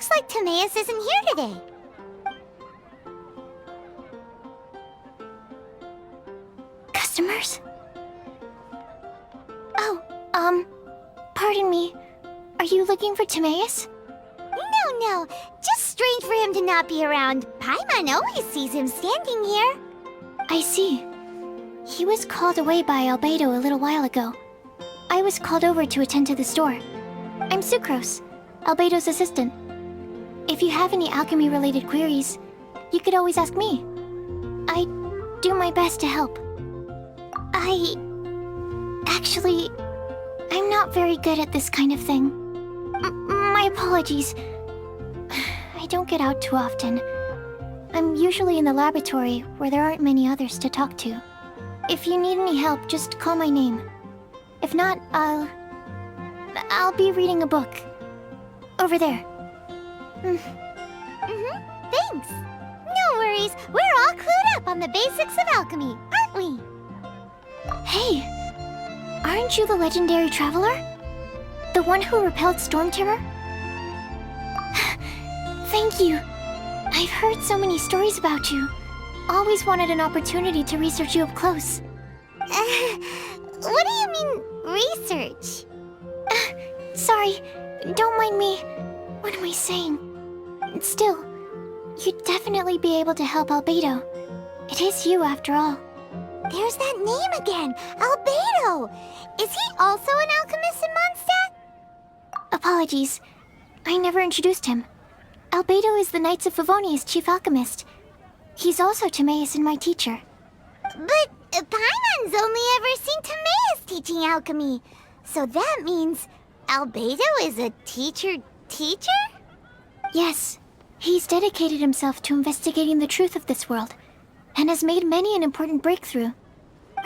Looks like Timaeus isn't here today. Customers? Oh, pardon me. Are you looking for Timaeus? No. Just strange for him to not be around. Paimon always sees him standing here. I see. He was called away by Albedo a little while ago. I was called over to attend to the store. I'm Sucrose, Albedo's assistant. If you have any alchemy-related queries, you could always ask me. I do my best to help. Actually, I'm not very good at this kind of thing. My apologies. I don't get out too often. I'm usually in the laboratory where there aren't many others to talk to. If you need any help, just call my name. If not, I'll be reading a book. Over there. Thanks. No worries. We're all clued up on the basics of alchemy, aren't we? Hey, aren't you the legendary traveler? The one who repelled Storm Terror? Thank you. I've heard so many stories about you. Always wanted an opportunity to research you up close. What do you mean, research? Sorry, don't mind me. What am I saying? Still, you'd definitely be able to help Albedo. It is you, after all. There's that name again, Albedo! Is he also an alchemist in Mondstadt? Apologies, I never introduced him. Albedo is the Knights of Favonia's chief alchemist. He's also Timaeus and my teacher. But Paimon's only ever seen Timaeus teaching alchemy. So that means Albedo is a teacher? Yes. He's dedicated himself to investigating the truth of this world, and has made many an important breakthrough.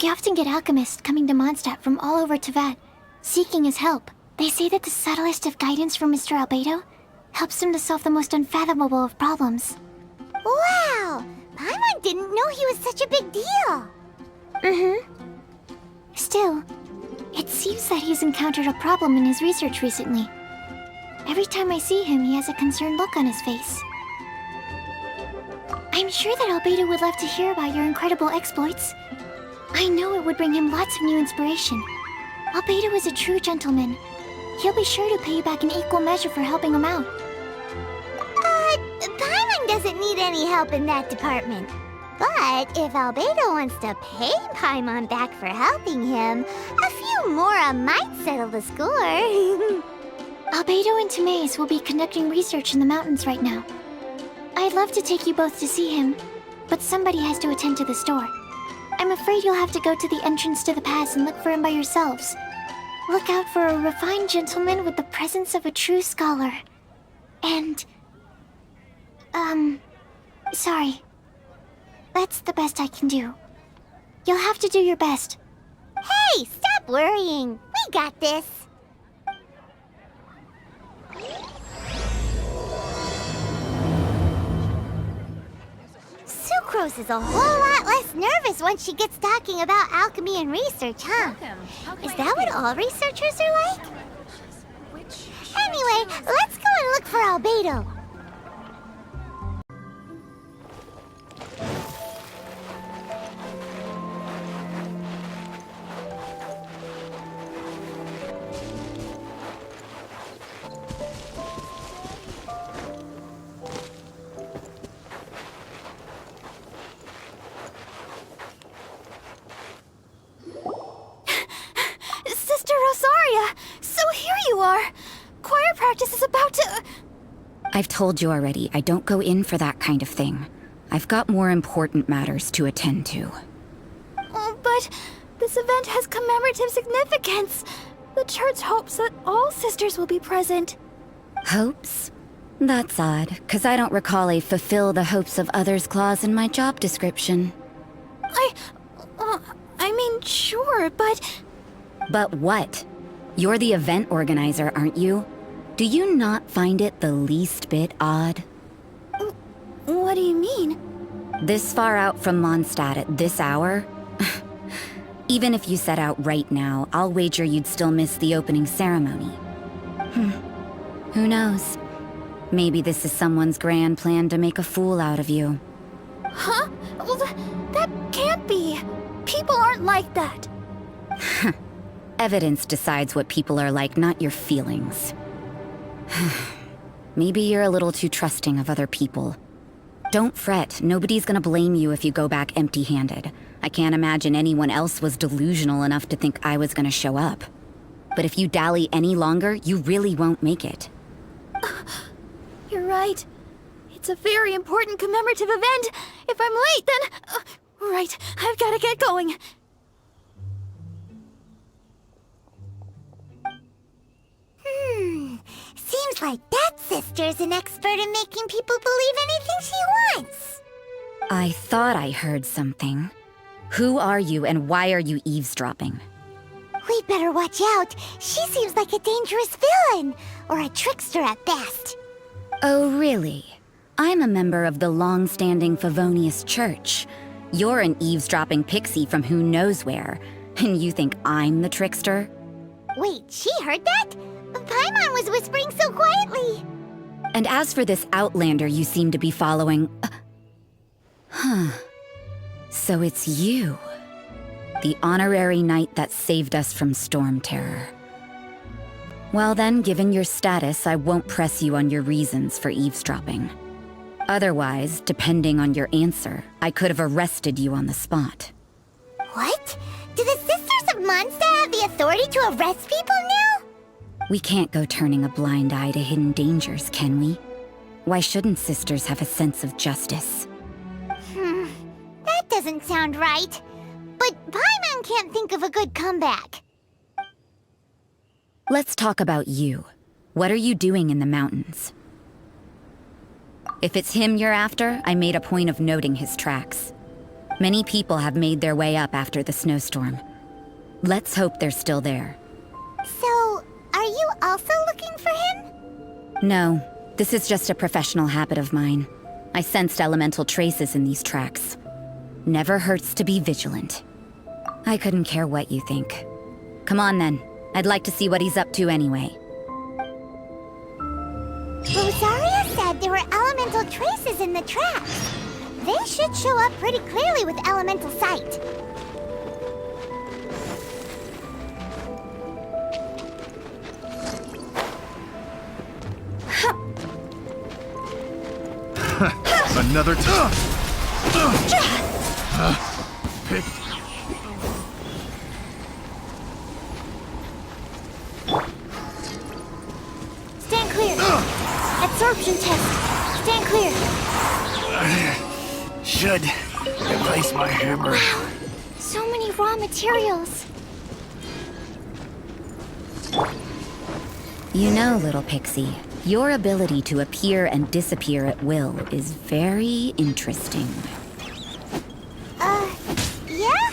We often get alchemists coming to Mondstadt from all over Teyvat, seeking his help. They say that the subtlest of guidance from Mr. Albedo helps him to solve the most unfathomable of problems. Wow! Paimon didn't know he was such a big deal! Still, it seems that he's encountered a problem in his research recently. Every time I see him, he has a concerned look on his face. I'm sure that Albedo would love to hear about your incredible exploits. I know it would bring him lots of new inspiration. Albedo is a true gentleman. He'll be sure to pay you back in equal measure for helping him out. Paimon doesn't need any help in that department. But if Albedo wants to pay Paimon back for helping him, a few more might settle the score. Albedo and Timaeus will be conducting research in the mountains right now. I'd love to take you both to see him, but somebody has to attend to the store. I'm afraid you'll have to go to the entrance to the pass and look for him by yourselves. Look out for a refined gentleman with the presence of a true scholar. And... sorry. That's the best I can do. You'll have to do your best. Hey, stop worrying. We got this. Sucrose is a whole lot less nervous once she gets talking about alchemy and research, huh? Is that what all researchers are like? Anyway, let's go and look for Albedo. So here you are! Choir practice is about to... I've told you already, I don't go in for that kind of thing. I've got more important matters to attend to. Oh, but this event has commemorative significance. The church hopes that all sisters will be present. Hopes? That's odd, 'cause I don't recall a fulfill the hopes of others clause in my job description. I mean, sure, but... But what? You're the event organizer, aren't you? Do you not find it the least bit odd? What do you mean? This far out from Mondstadt at this hour? Even if you set out right now, I'll wager you'd still miss the opening ceremony. Who knows? Maybe this is someone's grand plan to make a fool out of you. Huh? Well, that can't be. People aren't like that. Evidence decides what people are like, not your feelings. Maybe you're a little too trusting of other people. Don't fret, nobody's gonna blame you if you go back empty-handed. I can't imagine anyone else was delusional enough to think I was gonna show up. But if you dally any longer, you really won't make it. You're right. It's a very important commemorative event. If I'm late, then... right, I've gotta get going. Seems like that sister's an expert in making people believe anything she wants. I thought I heard something. Who are you and why are you eavesdropping? We'd better watch out. She seems like a dangerous villain, or a trickster at best. Oh, really? I'm a member of the long-standing Favonius Church. You're an eavesdropping pixie from who knows where, and you think I'm the trickster? Wait, she heard that? Paimon was whispering so quietly. And as for this outlander you seem to be following... So it's you. The honorary knight that saved us from storm terror. Well then, given your status, I won't press you on your reasons for eavesdropping. Otherwise, depending on your answer, I could have arrested you on the spot. What? Do the Sisters of Mondstadt have the authority to arrest people now? We can't go turning a blind eye to hidden dangers, can we? Why shouldn't sisters have a sense of justice? That doesn't sound right. But Paimon can't think of a good comeback. Let's talk about you. What are you doing in the mountains? If it's him you're after, I made a point of noting his tracks. Many people have made their way up after the snowstorm. Let's hope they're still there. So, are you also looking for him? No, this is just a professional habit of mine. I sensed elemental traces in these tracks. Never hurts to be vigilant. I couldn't care what you think. Come on then. I'd like to see what he's up to anyway. Rosaria said there were elemental traces in the tracks. They should show up pretty clearly with elemental sight. Another pick. Stand clear. Absorption test. Stand clear. Should replace my hammer. Wow. So many raw materials. You know, little pixie, your ability to appear and disappear at will is very interesting. Yeah?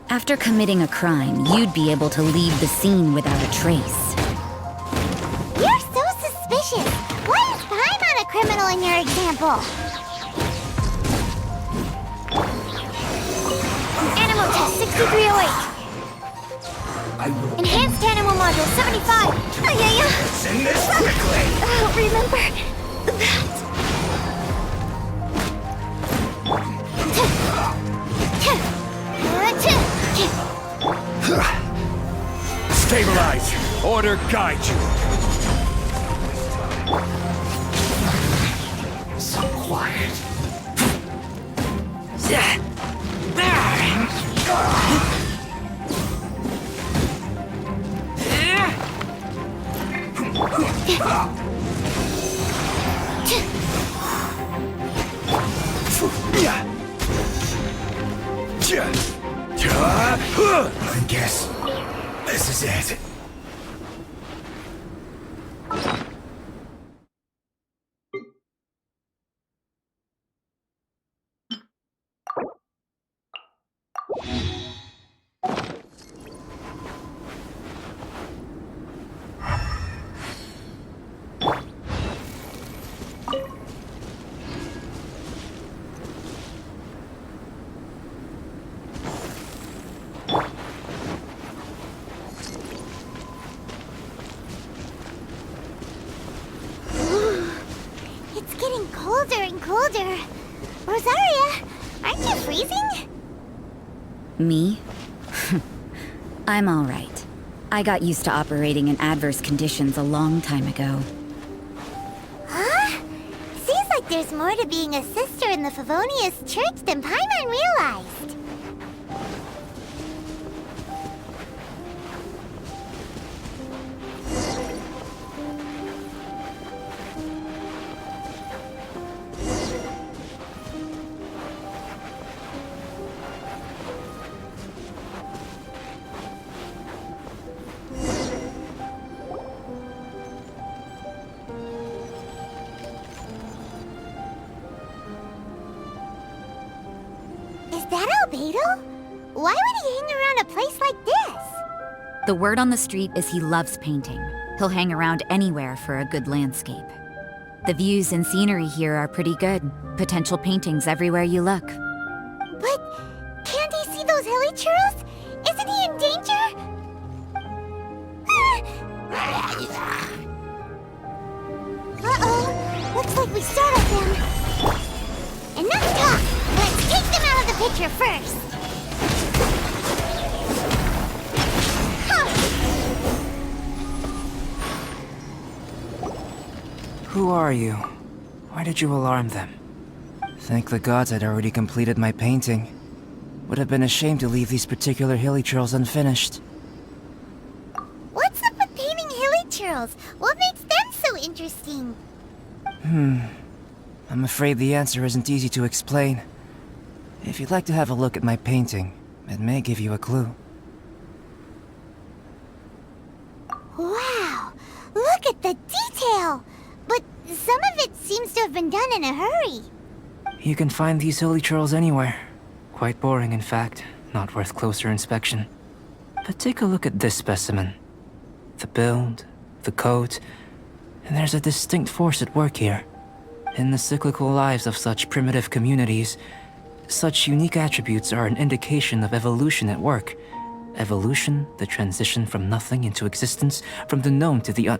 After committing a crime, you'd be able to leave the scene without a trace. You're so suspicious. Why is Paimon a criminal in your example? Animal test 6308. Enhanced animal module 75. Yeah. Send this quickly. Remember that. Stabilize. Order guide you. So quiet. I guess this is it. sister. Rosaria, aren't you freezing? Me? I'm alright. I got used to operating in adverse conditions a long time ago. Huh? Seems like there's more to being a sister in the Favonius Church than Paimon realized. Is that Albedo? Why would he hang around a place like this? The word on the street is he loves painting. He'll hang around anywhere for a good landscape. The views and scenery here are pretty good. Potential paintings everywhere you look. But can't he see those hilly churls? Isn't he in danger? Uh-oh. Looks like we startled them. Enough talk. Let's take them out of the picture first. Who are you? Why did you alarm them? Thank the gods I'd already completed my painting. Would have been a shame to leave these particular hilly churls unfinished. What's up with painting hilly churls? What makes them so interesting? I'm afraid the answer isn't easy to explain. If you'd like to have a look at my painting, it may give you a clue. Wow! Look at the detail! But some of it seems to have been done in a hurry. You can find these hilly churls anywhere. Quite boring, in fact. Not worth closer inspection. But take a look at this specimen. The build, the coat, and there's a distinct force at work here. In the cyclical lives of such primitive communities, such unique attributes are an indication of evolution at work. Evolution, the transition from nothing into existence, from the known to the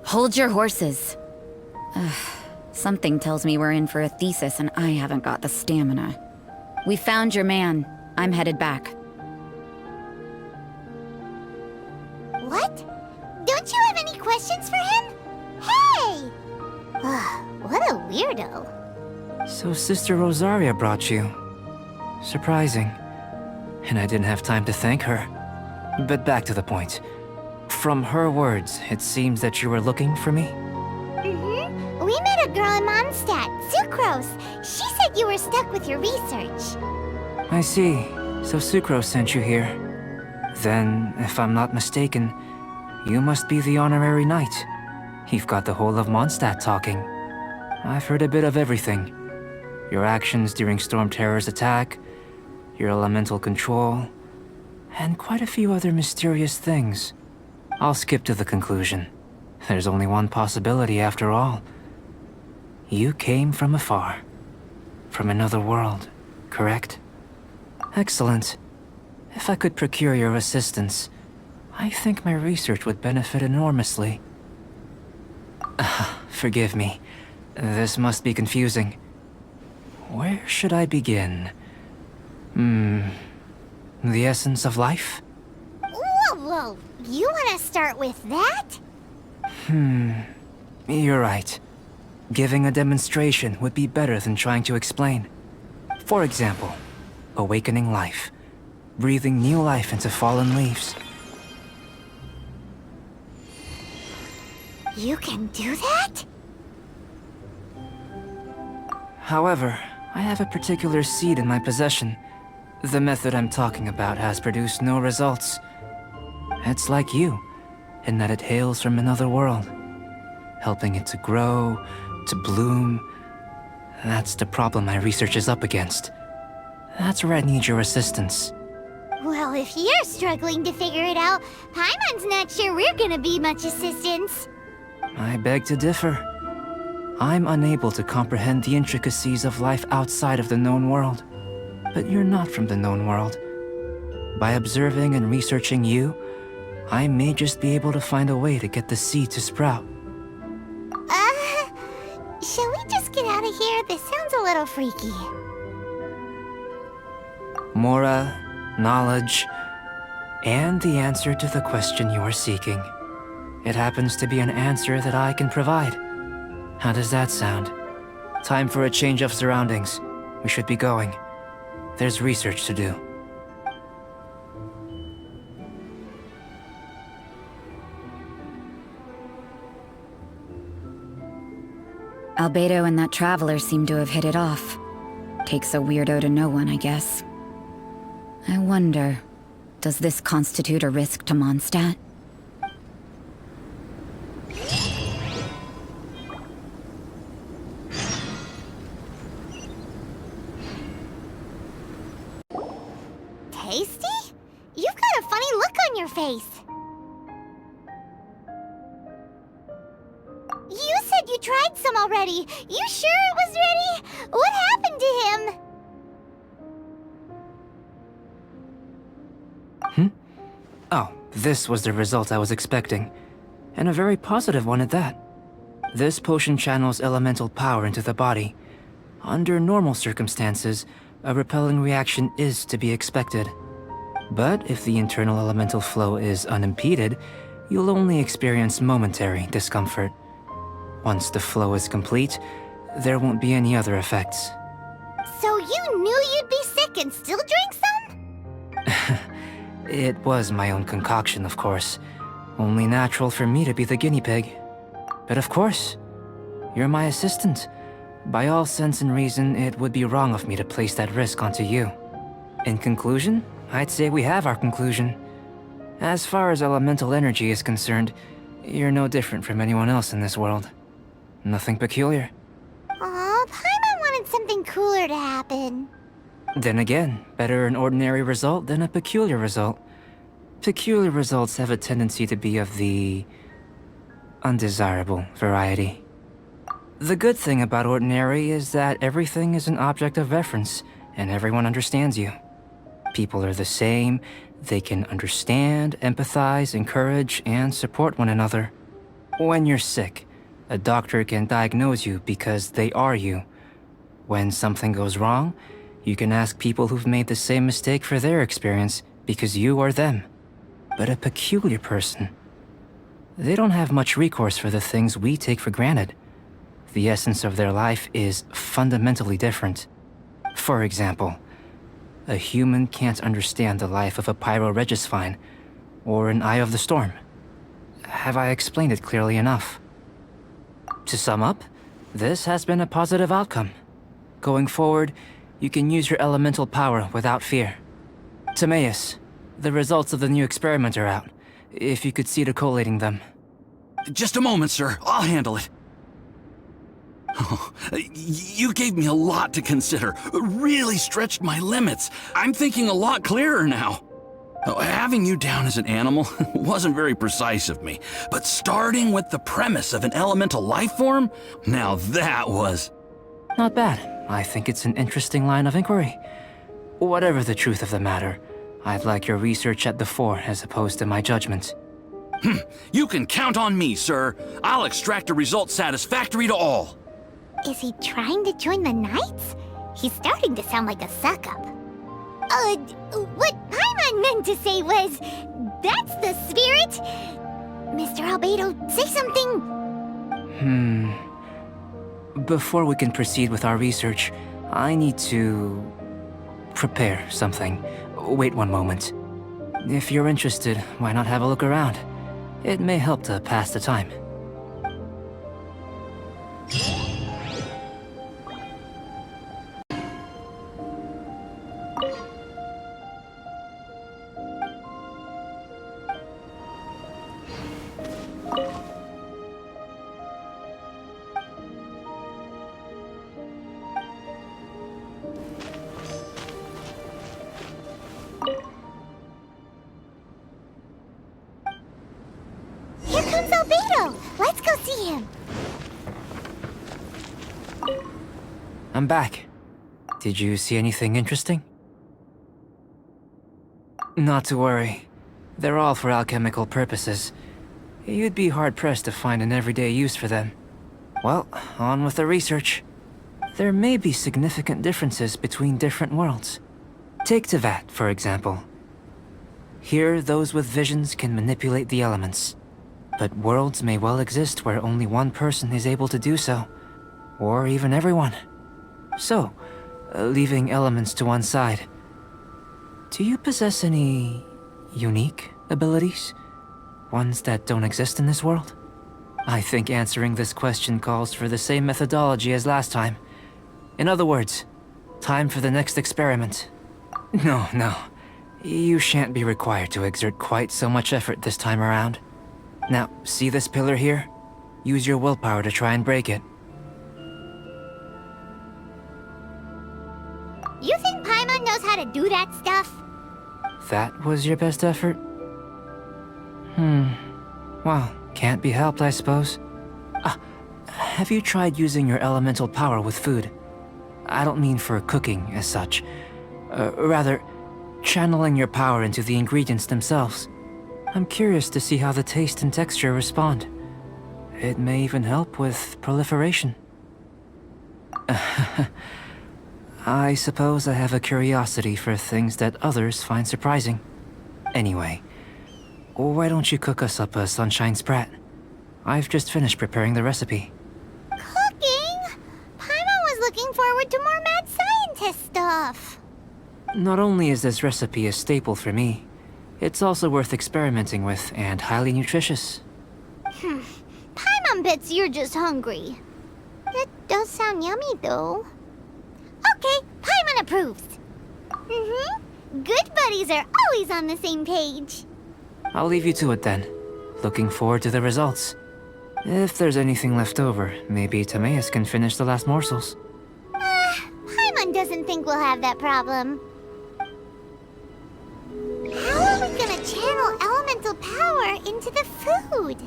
Hold your horses. Ugh, something tells me we're in for a thesis and I haven't got the stamina. We found your man. I'm headed back. What? Don't you have any questions for him? Hey! What a weirdo. So Sister Rosaria brought you. Surprising. And I didn't have time to thank her. But back to the point. From her words, it seems that you were looking for me? Mm-hmm. We met a girl in Mondstadt, Sucrose. She said you were stuck with your research. I see. So Sucrose sent you here. Then, if I'm not mistaken, you must be the honorary knight. You've got the whole of Mondstadt talking. I've heard a bit of everything. Your actions during Storm Terror's attack, your elemental control, and quite a few other mysterious things. I'll skip to the conclusion. There's only one possibility after all. You came from afar. From another world, correct? Excellent. If I could procure your assistance, I think my research would benefit enormously. Forgive me. This must be confusing. Where should I begin? The essence of life? Whoa. You want to start with that? You're right. Giving a demonstration would be better than trying to explain. For example, awakening life. Breathing new life into fallen leaves. You can do that? However, I have a particular seed in my possession. The method I'm talking about has produced no results. It's like you, in that it hails from another world. Helping it to grow, to bloom. That's the problem my research is up against. That's where I need your assistance. Well, if you're struggling to figure it out, Paimon's not sure we're gonna be much assistance. I beg to differ. I'm unable to comprehend the intricacies of life outside of the known world. But you're not from the known world. By observing and researching you, I may just be able to find a way to get the seed to sprout. Shall we just get out of here? sounds a little freaky. Mora, knowledge, and the answer to the question you are seeking. It happens to be an answer that I can provide. How does that sound? Time for a change of surroundings. We should be going. There's research to do. Albedo and that traveler seem to have hit it off. Takes a weirdo to know one, I guess. I wonder, does this constitute a risk to Mondstadt? Tasty? You've got a funny look on your face. You said you tried some already. You sure it was ready? What happened to him? Oh, this was the result I was expecting. And a very positive one at that. This potion channels elemental power into the body. Under normal circumstances, a repelling reaction is to be expected. But if the internal elemental flow is unimpeded, you'll only experience momentary discomfort. Once the flow is complete, there won't be any other effects. So you knew you'd be sick and still drink some? It was my own concoction, of course. Only natural for me to be the guinea pig. But of course, you're my assistant. By all sense and reason, it would be wrong of me to place that risk onto you. In conclusion, I'd say we have our conclusion. As far as elemental energy is concerned, you're no different from anyone else in this world. Nothing peculiar. Aw, Paimon wanted something cooler to happen. Then again, better an ordinary result than a peculiar result. Peculiar results have a tendency to be of the undesirable variety. The good thing about ordinary is that everything is an object of reference, and everyone understands you. People are the same, they can understand, empathize, encourage, and support one another. When you're sick, a doctor can diagnose you because they are you. When something goes wrong, you can ask people who've made the same mistake for their experience because you are them. But a peculiar person, they don't have much recourse for the things we take for granted. The essence of their life is fundamentally different. For example, a human can't understand the life of a pyroregisvine or an Eye of the Storm. Have I explained it clearly enough? To sum up, this has been a positive outcome. Going forward, you can use your elemental power without fear. Timaeus, the results of the new experiment are out. If you could see to collating them. Just a moment, sir. I'll handle it. Oh, you gave me a lot to consider. Really stretched my limits. I'm thinking a lot clearer now. Oh, having you down as an animal wasn't very precise of me, but starting with the premise of an elemental life form, now that was... Not bad. I think it's an interesting line of inquiry. Whatever the truth of the matter, I'd like your research at the fore as opposed to my judgment. You can count on me, sir. I'll extract a result satisfactory to all. Is he trying to join the Knights? He's starting to sound like a suck-up. What Paimon meant to say was, that's the spirit. Mr. Albedo, say something. Before we can proceed with our research, I need to prepare something. Wait one moment. If you're interested, why not have a look around? It may help to pass the time. Here comes Albedo. Let's go see him. I'm back. Did you see anything interesting? Not to worry. They're all for alchemical purposes. You'd be hard-pressed to find an everyday use for them. Well, on with the research. there may be significant differences between different worlds. Take Tevat, for example. Here, those with visions can manipulate the elements. But worlds may well exist where only one person is able to do so. Or even everyone. So, leaving elements to one side, do you possess any unique abilities? Ones that don't exist in this world? I think answering this question calls for the same methodology as last time. In other words, time for the next experiment. No. You shan't be required to exert quite so much effort this time around. Now, see this pillar here? Use your willpower to try and break it. You think Paimon knows how to do that stuff? That was your best effort? Well, can't be helped, I suppose. Have you tried using your elemental power with food? I don't mean for cooking as such. Rather, channeling your power into the ingredients themselves. I'm curious to see how the taste and texture respond. It may even help with proliferation. I suppose I have a curiosity for things that others find surprising. Anyway, why don't you cook us up a sunshine sprat? I've just finished preparing the recipe. Cooking? Paimon was looking forward to more mad scientist stuff. Not only is this recipe a staple for me, it's also worth experimenting with and highly nutritious. Paimon bets you're just hungry. That does sound yummy, though. Okay, Paimon approves. Good buddies are always on the same page. I'll leave you to it then. Looking forward to the results. If there's anything left over, maybe Timaeus can finish the last morsels. Paimon doesn't think we'll have that problem. How are we gonna channel elemental power into the food?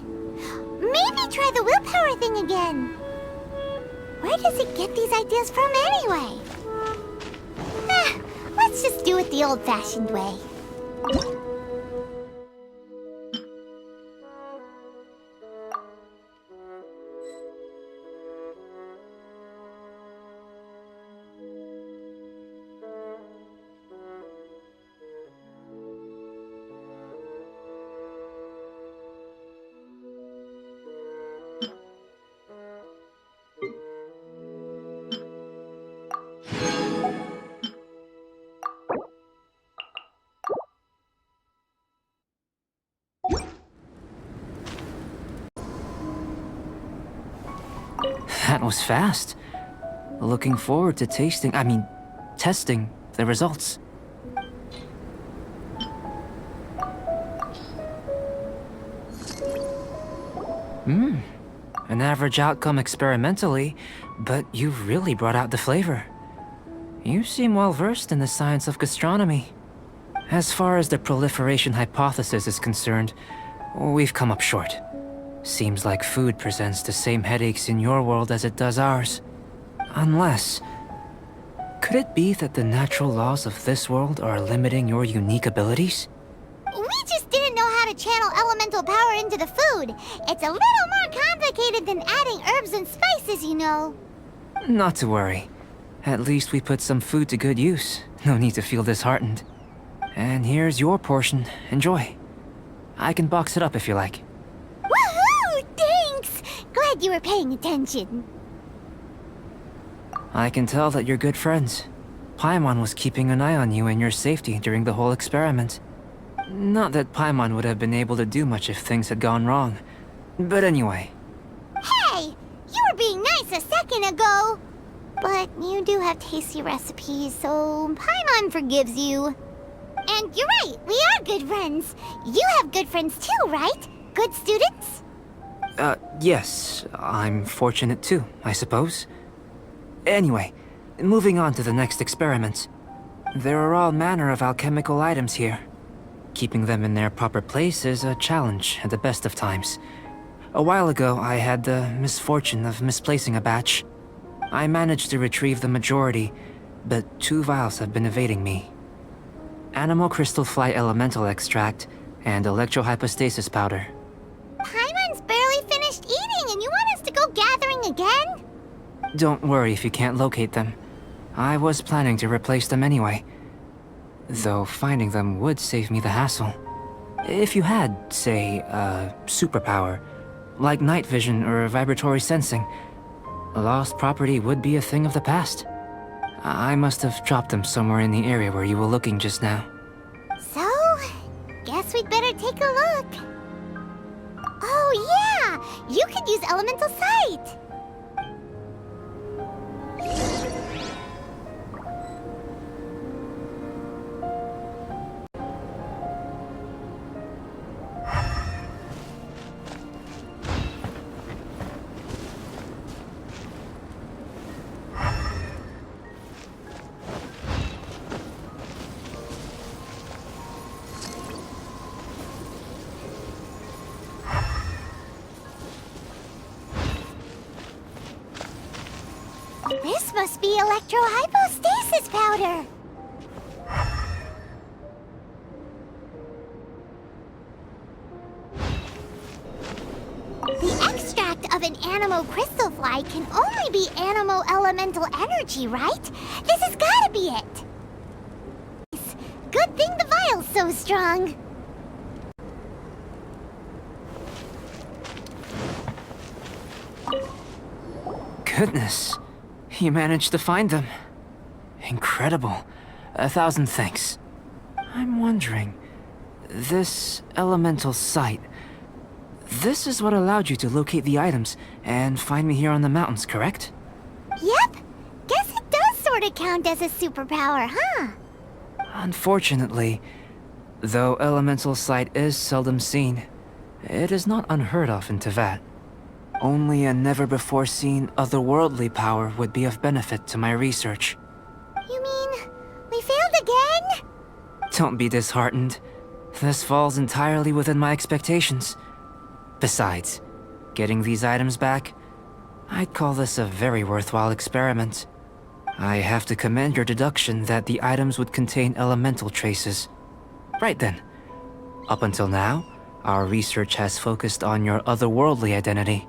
Maybe try the willpower thing again. Where does it get these ideas from anyway? Let's just do it the old-fashioned way. That was fast. Looking forward to testing the results. An average outcome experimentally, but you've really brought out the flavor. You seem well versed in the science of gastronomy. As far as the proliferation hypothesis is concerned, we've come up short. Seems like food presents the same headaches in your world as it does ours. Unless... could it be that the natural laws of this world are limiting your unique abilities? We just didn't know how to channel elemental power into the food. It's a little more complicated than adding herbs and spices, you know. Not to worry. At least we put some food to good use. No need to feel disheartened. And here's your portion. Enjoy. I can box it up if you like. Woohoo! Thanks! Glad you were paying attention. I can tell that you're good friends. Paimon was keeping an eye on you and your safety during the whole experiment. Not that Paimon would have been able to do much if things had gone wrong. But anyway. Hey! You were being nice a second ago! But you do have tasty recipes, so Paimon forgives you. And you're right, we are good friends. You have good friends too, right? Good students? Yes. I'm fortunate too, I suppose. Anyway, moving on to the next experiment. There are all manner of alchemical items here. Keeping them in their proper place is a challenge at the best of times. A while ago, I had the misfortune of misplacing a batch. I managed to retrieve the majority, but 2 vials have been evading me. Animal crystal fly elemental extract and electrohypostasis powder. Paimon's barely finished eating and you want us to go gathering again? Don't worry if you can't locate them. I was planning to replace them anyway. Though finding them would save me the hassle. If you had, say, a superpower, like night vision or vibratory sensing, lost property would be a thing of the past. I must have dropped them somewhere in the area where you were looking just now. So, guess we'd better take a look. Oh yeah! You could use elemental sight! This must be electrohypostasis powder! The extract of an animo crystal fly can only be animo elemental energy, right? This has gotta be it! Good thing the vial's so strong. Goodness, you managed to find them. Incredible. 1,000 thanks. I'm wondering, this elemental sight, this is what allowed you to locate the items and find me here on the mountains, correct? Yep. Guess it does sort of count as a superpower, huh? Unfortunately, though elemental sight is seldom seen, it is not unheard of in Teyvat. Only a never-before-seen otherworldly power would be of benefit to my research. You mean, we failed again? Don't be disheartened. This falls entirely within my expectations. Besides, getting these items back, I'd call this a very worthwhile experiment. I have to commend your deduction that the items would contain elemental traces. Right then. Up until now, our research has focused on your otherworldly identity.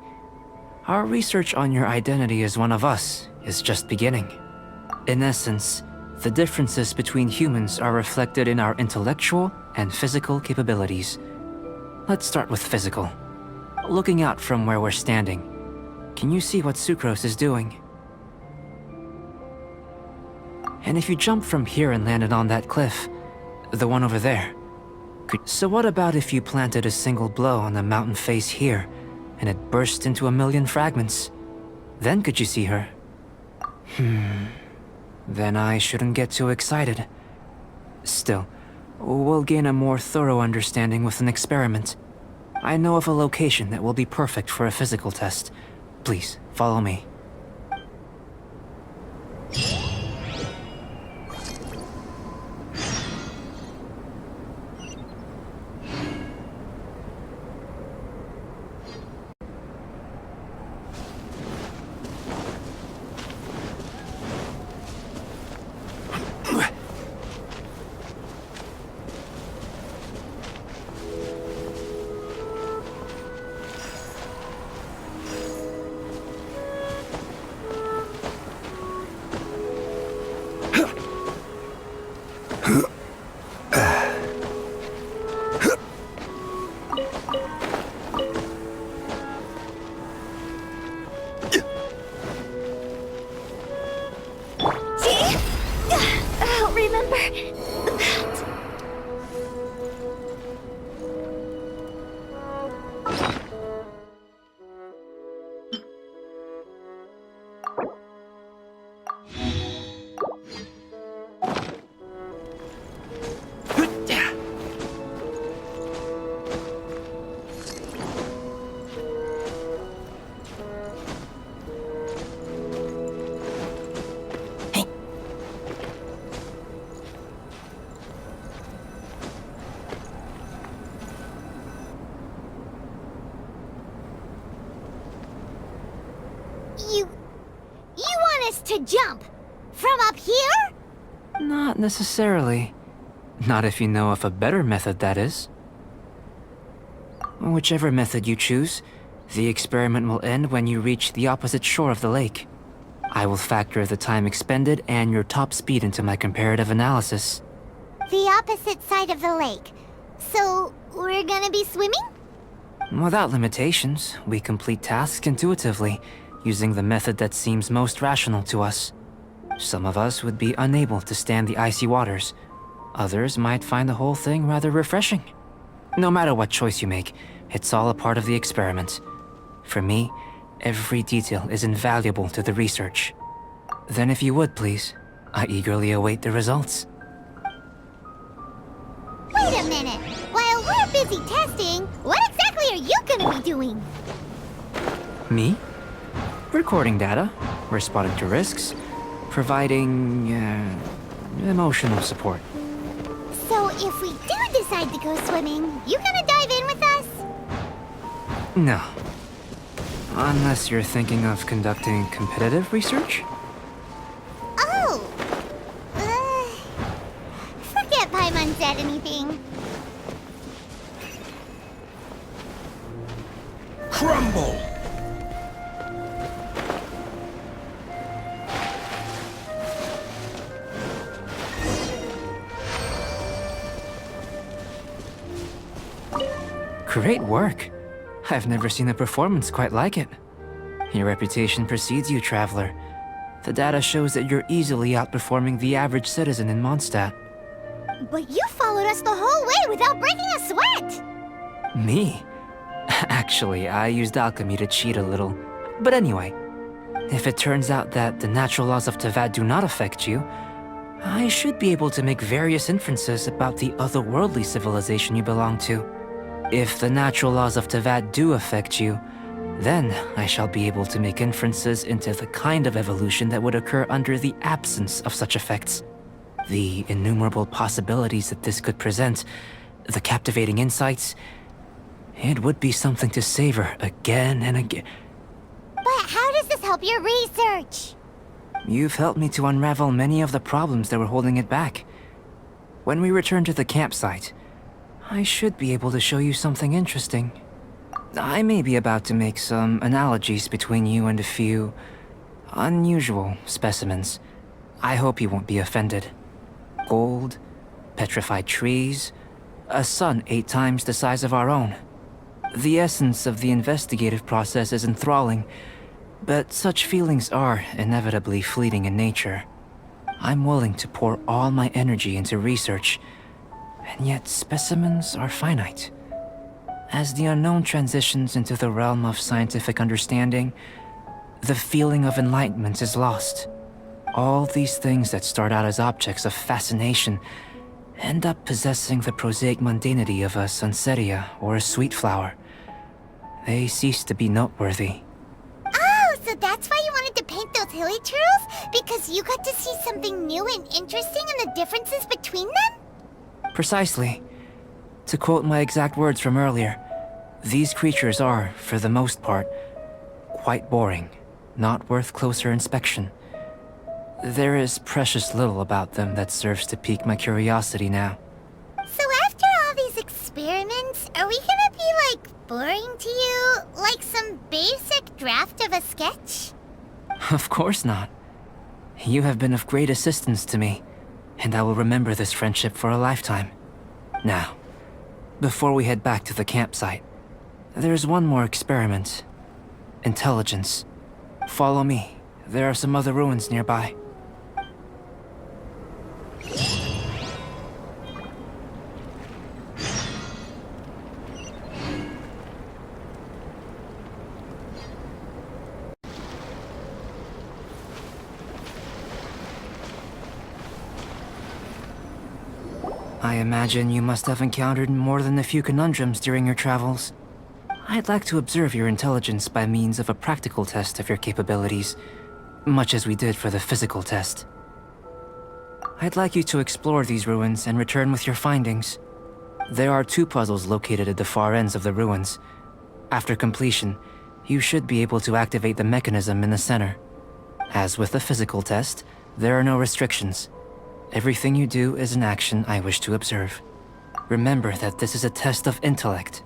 Our research on your identity as one of us is just beginning. In essence, the differences between humans are reflected in our intellectual and physical capabilities. Let's start with physical. Looking out from where we're standing, can you see what Sucrose is doing? And if you jumped from here and landed on that cliff, the one over there, so what about if you planted a single blow on the mountain face here, and it burst into 1,000,000 fragments? Then could you see her? Then I shouldn't get too excited. Still, we'll gain a more thorough understanding with an experiment. I know of a location that will be perfect for a physical test. Please, follow me. I'll remember that. You want us to jump? From up here? Not necessarily. Not if you know of a better method, that is. Whichever method you choose, the experiment will end when you reach the opposite shore of the lake. I will factor the time expended and your top speed into my comparative analysis. The opposite side of the lake. So, we're gonna be swimming? Without limitations, we complete tasks intuitively, using the method that seems most rational to us. Some of us would be unable to stand the icy waters. Others might find the whole thing rather refreshing. No matter what choice you make, it's all a part of the experiment. For me, every detail is invaluable to the research. Then if you would, please, I eagerly await the results. Wait a minute! While we're busy testing, what exactly are you gonna be doing? Me? Recording data, responding to risks, providing, emotional support. So if we do decide to go swimming, you gonna dive in with us? No. Unless you're thinking of conducting competitive research? Oh! Forget Paimon said anything. Crumble! Great work. I've never seen a performance quite like it. Your reputation precedes you, Traveler. The data shows that you're easily outperforming the average citizen in Mondstadt. But you followed us the whole way without breaking a sweat! Me? Actually, I used alchemy to cheat a little. But anyway, if it turns out that the natural laws of Teyvat do not affect you, I should be able to make various inferences about the otherworldly civilization you belong to. If the natural laws of Teyvat do affect you, then I shall be able to make inferences into the kind of evolution that would occur under the absence of such effects. The innumerable possibilities that this could present, the captivating insights, it would be something to savor again and again. But how does this help your research? You've helped me to unravel many of the problems that were holding it back. When we return to the campsite, I should be able to show you something interesting. I may be about to make some analogies between you and a few unusual specimens. I hope you won't be offended. Gold, petrified trees, a sun 8 times the size of our own. The essence of the investigative process is enthralling, but such feelings are inevitably fleeting in nature. I'm willing to pour all my energy into research, and yet specimens are finite. As the unknown transitions into the realm of scientific understanding, the feeling of enlightenment is lost. All these things that start out as objects of fascination end up possessing the prosaic mundanity of a sunsetia or a sweet flower. They cease to be noteworthy. Oh, so that's why you wanted to paint those hilly turtles? Because you got to see something new and interesting in the differences between them? Precisely. To quote my exact words from earlier, these creatures are, for the most part, quite boring, not worth closer inspection. There is precious little about them that serves to pique my curiosity now. So after all these experiments, are we gonna be, like, boring to you? Like some basic draft of a sketch? Of course not. You have been of great assistance to me, and I will remember this friendship for a lifetime. Now, before we head back to the campsite, there's one more experiment. Intelligence. Follow me. There are some other ruins nearby. I imagine you must have encountered more than a few conundrums during your travels. I'd like to observe your intelligence by means of a practical test of your capabilities, much as we did for the physical test. I'd like you to explore these ruins and return with your findings. There are 2 puzzles located at the far ends of the ruins. After completion, you should be able to activate the mechanism in the center. As with the physical test, there are no restrictions. Everything you do is an action I wish to observe. Remember that this is a test of intellect.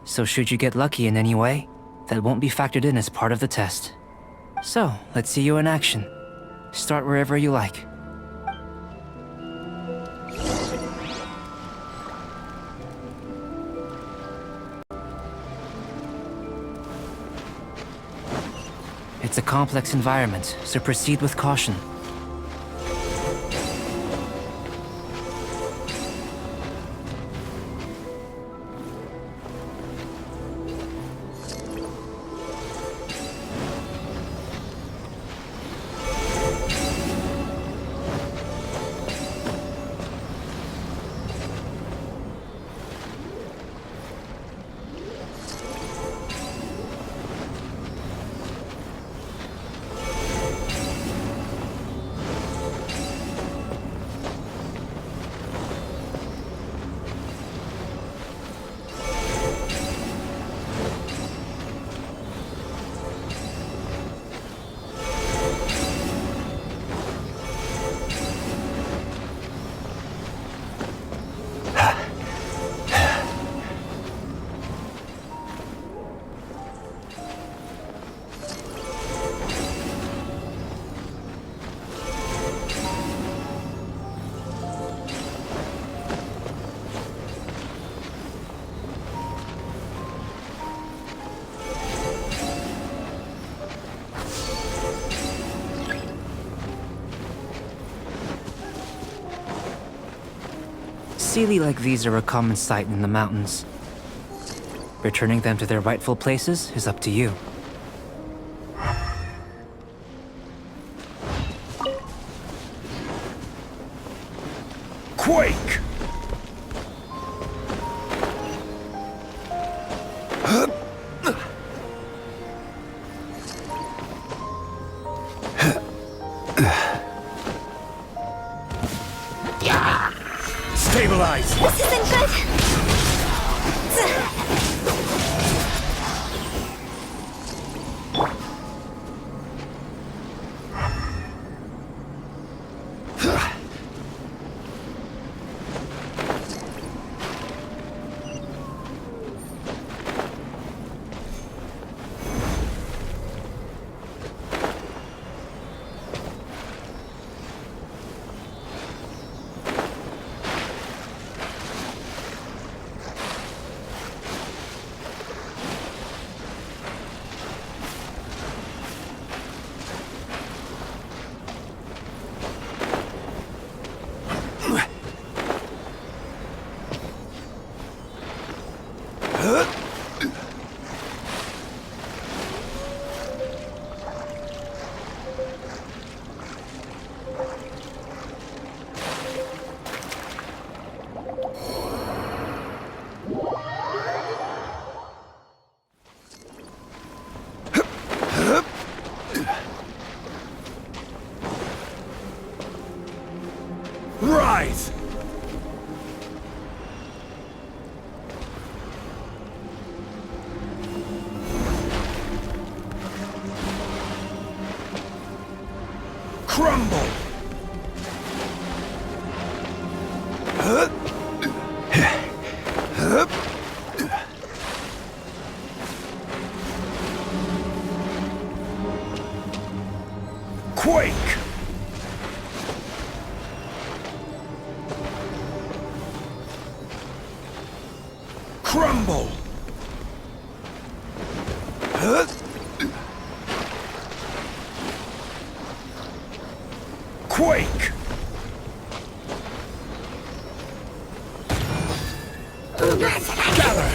So should you get lucky in any way, that won't be factored in as part of the test. So, let's see you in action. Start wherever you like. It's a complex environment, so proceed with caution. Sealy like these are a common sight in the mountains. Returning them to their rightful places is up to you. Quake! Stabilize! This isn't good! Rise! Crumble! Quake! Crumble! Quake! Gather!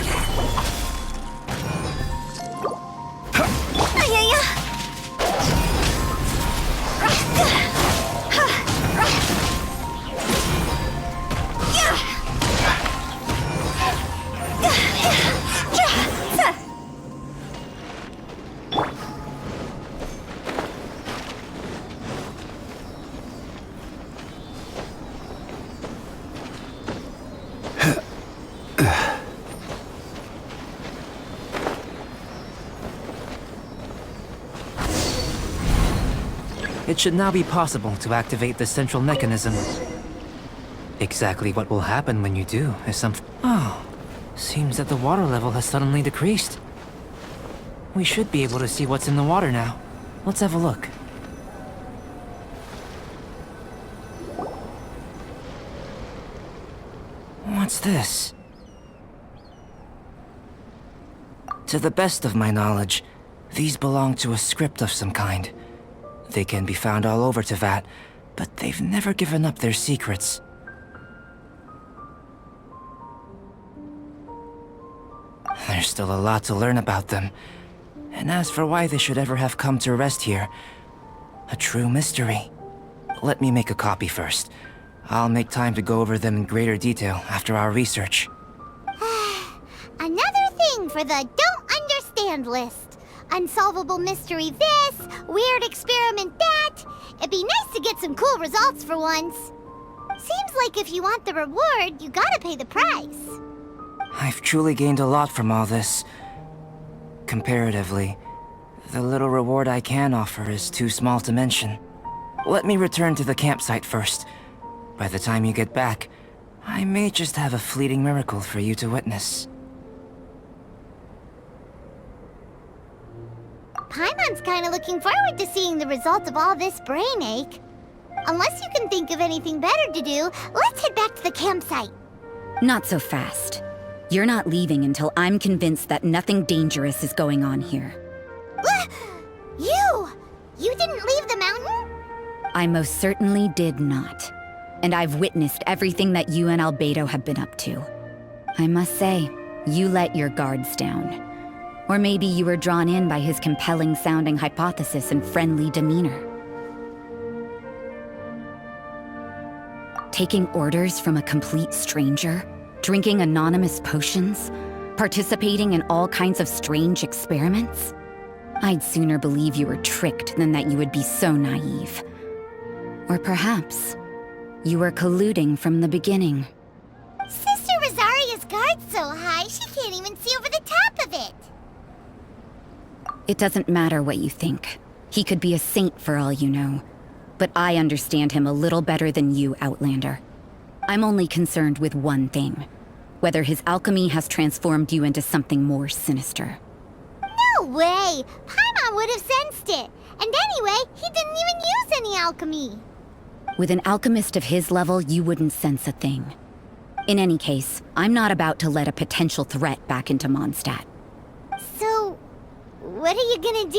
It should now be possible to activate the central mechanism. Exactly what will happen when you do is something... Oh, seems that the water level has suddenly decreased. We should be able to see what's in the water now. Let's have a look. What's this? To the best of my knowledge, these belong to a script of some kind. They can be found all over Teyvat, but they've never given up their secrets. There's still a lot to learn about them. And as for why they should ever have come to rest here, a true mystery. Let me make a copy first. I'll make time to go over them in greater detail after our research. Another thing for the don't understand list. Unsolvable mystery this, weird experiment that. It'd be nice to get some cool results for once. Seems like if you want the reward, you gotta pay the price. I've truly gained a lot from all this. Comparatively, the little reward I can offer is too small to mention. Let me return to the campsite first. By the time you get back, I may just have a fleeting miracle for you to witness. Paimon's kinda looking forward to seeing the result of all this brain ache. Unless you can think of anything better to do, let's head back to the campsite. Not so fast. You're not leaving until I'm convinced that nothing dangerous is going on here. You didn't leave the mountain? I most certainly did not. And I've witnessed everything that you and Albedo have been up to. I must say, you let your guards down. Or maybe you were drawn in by his compelling-sounding hypothesis and friendly demeanor. Taking orders from a complete stranger? Drinking anonymous potions? Participating in all kinds of strange experiments? I'd sooner believe you were tricked than that you would be so naive. Or perhaps, you were colluding from the beginning. Sister Rosaria's guard's so high, she can't even see over the top of it. It doesn't matter what you think. He could be a saint for all you know. But I understand him a little better than you, Outlander. I'm only concerned with one thing. Whether his alchemy has transformed you into something more sinister. No way! Paimon would have sensed it. And anyway, he didn't even use any alchemy. With an alchemist of his level, you wouldn't sense a thing. In any case, I'm not about to let a potential threat back into Mondstadt. So, what are you gonna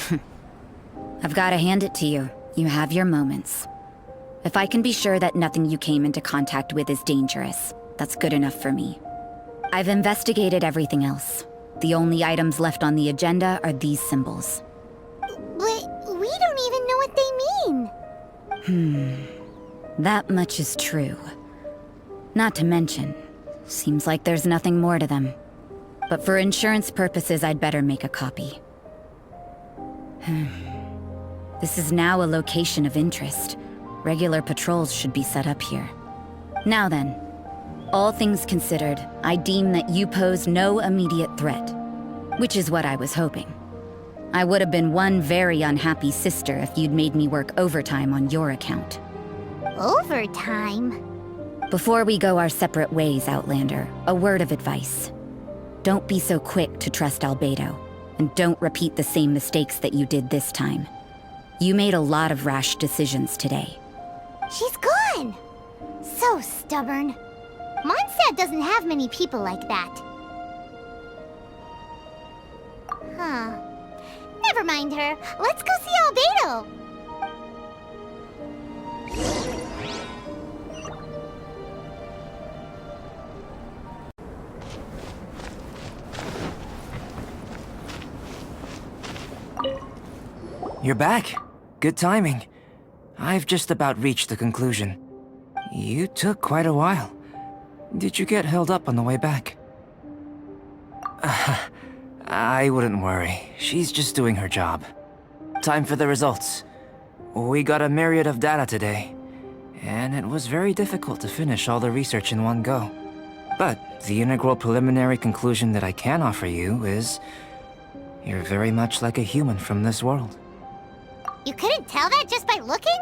do? I've gotta hand it to you. You have your moments. If I can be sure that nothing you came into contact with is dangerous, that's good enough for me. I've investigated everything else. The only items left on the agenda are these symbols. But we don't even know what they mean. That much is true. Not to mention, seems like there's nothing more to them. But for insurance purposes, I'd better make a copy. This is now a location of interest. Regular patrols should be set up here. Now then, all things considered, I deem that you pose no immediate threat. Which is what I was hoping. I would have been one very unhappy sister if you'd made me work overtime on your account. Overtime? Before we go our separate ways, Outlander, a word of advice. Don't be so quick to trust Albedo, and don't repeat the same mistakes that you did this time. You made a lot of rash decisions today. She's gone! So stubborn. Mondstadt doesn't have many people like that. Huh. Never mind her. Let's go see Albedo! You're back. Good timing. I've just about reached the conclusion. You took quite a while. Did you get held up on the way back? I wouldn't worry. She's just doing her job. Time for the results. We got a myriad of data today, and it was very difficult to finish all the research in one go. But the integral preliminary conclusion that I can offer you is you're very much like a human from this world. You couldn't tell that just by looking?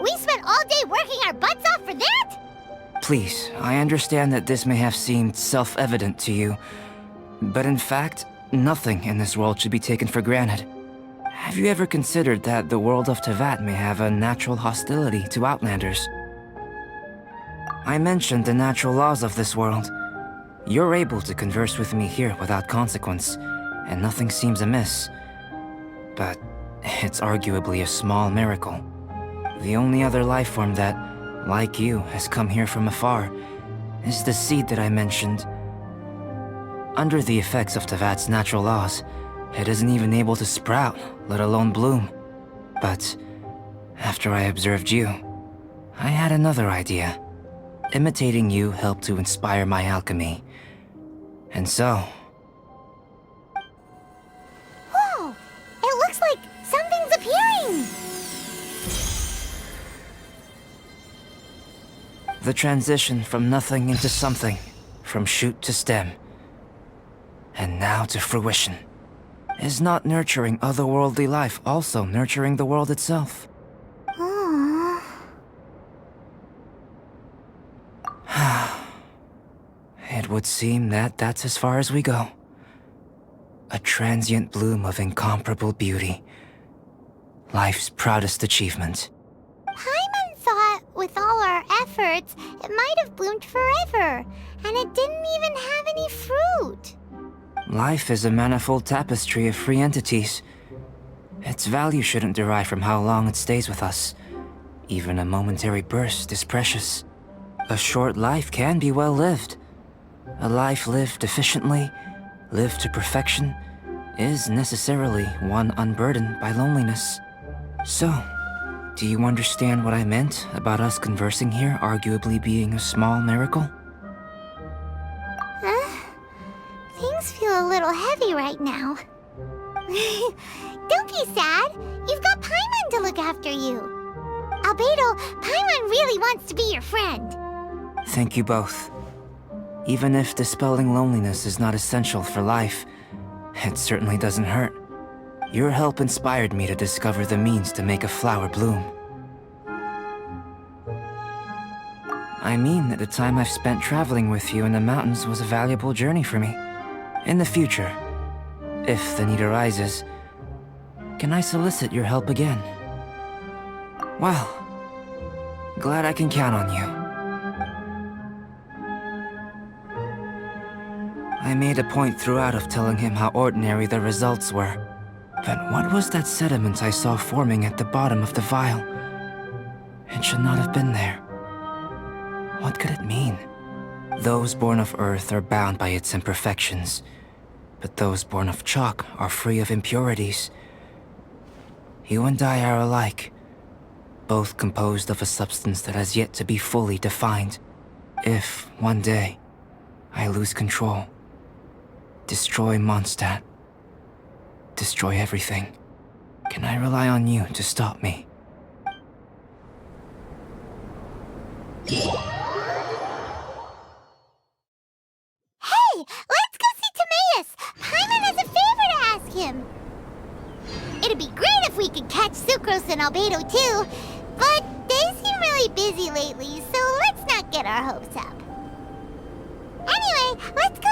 We spent all day working our butts off for that? Please, I understand that this may have seemed self-evident to you, but in fact, Nothing in this world should be taken for granted. Have you ever considered that the world of Tevat may have a natural hostility to Outlanders? I mentioned the natural laws of this world. You're able to converse with me here without consequence, and nothing seems amiss. But it's arguably a small miracle. The only other life form that, like you, has come here from afar is the seed that I mentioned. Under the effects of Tevat's natural laws, it isn't even able to sprout, let alone bloom. But after I observed you, I had another idea. Imitating you helped to inspire my alchemy. And so... Whoa! It looks like something's appearing! The transition from nothing into something, from shoot to stem, and now to fruition. Is not nurturing otherworldly life also nurturing the world itself? Aww. It would seem that that's as far as we go. A transient bloom of incomparable beauty. Life's proudest achievement. Paimon thought, with all our efforts, it might have bloomed forever, and it didn't even have any fruit. Life is a manifold tapestry of free entities. Its value shouldn't derive from how long it stays with us. Even a momentary burst is precious. A short life can be well lived. A life lived efficiently, lived to perfection, is necessarily one unburdened by loneliness. So, do you understand what I meant about us conversing here arguably being a small miracle? Things feel a little heavy right now. Don't be sad. You've got Paimon to look after you. Albedo, Paimon really wants to be your friend. Thank you both. Even if dispelling loneliness is not essential for life, it certainly doesn't hurt. Your help inspired me to discover the means to make a flower bloom. I mean that the time I've spent traveling with you in the mountains was a valuable journey for me. In the future, if the need arises, can I solicit your help again? Well, glad I can count on you. I made a point throughout of telling him how ordinary the results were. But what was that sediment I saw forming at the bottom of the vial? It should not have been there. What could it mean? Those born of Earth are bound by its imperfections, but those born of chalk are free of impurities. You and I are alike, both composed of a substance that has yet to be fully defined. If, one day, I lose control, destroy Mondstadt, destroy everything, can I rely on you to stop me? Hey, let's go see Timaeus! Paimon has a favor to ask him. It'd be great if we could catch Sucrose and Albedo too, but they seem really busy lately, so let's not get our hopes up. Anyway, let's go